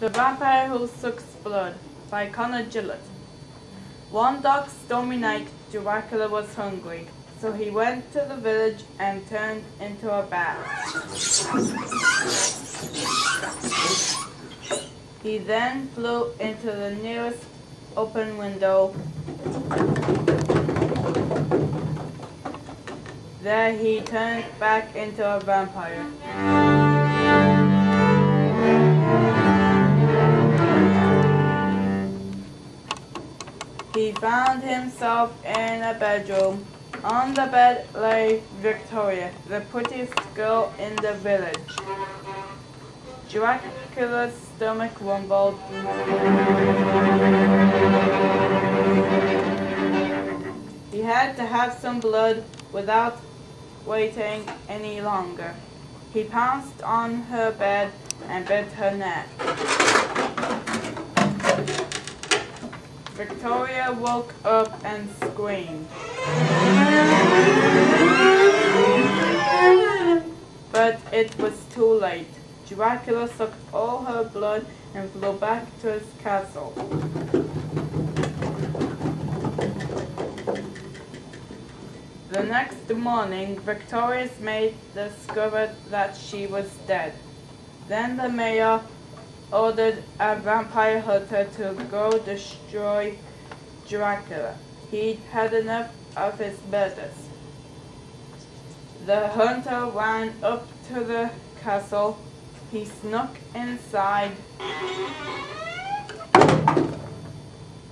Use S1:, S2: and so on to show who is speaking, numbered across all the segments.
S1: The Vampire Who Sucks Blood by Connor Gillett. One dark stormy night, Dracula was hungry, so he went to the village and turned into a bat. He then flew into the nearest open window. There he turned back into a vampire. He found himself in a bedroom. On the bed lay Victoria, the prettiest girl in the village. Dracula's stomach rumbled. He had to have some blood without waiting any longer. He pounced on her bed and bit her neck. Victoria woke up and screamed. But it was too late. Dracula sucked all her blood and flew back to his castle. The next morning, Victoria's maid discovered that she was dead. Then the mayor ordered a vampire hunter to go destroy Dracula. He'd had enough of his murders. The hunter ran up to the castle. He snuck inside.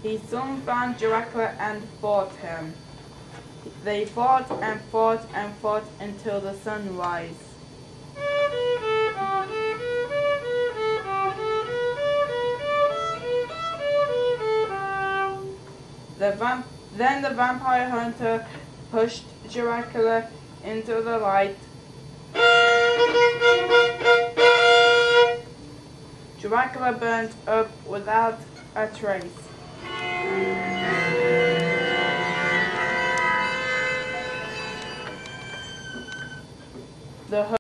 S1: He soon found Dracula and fought him. They fought and fought and fought until the sunrise. Then the vampire hunter pushed Dracula into the light. Dracula burnt up without a trace. The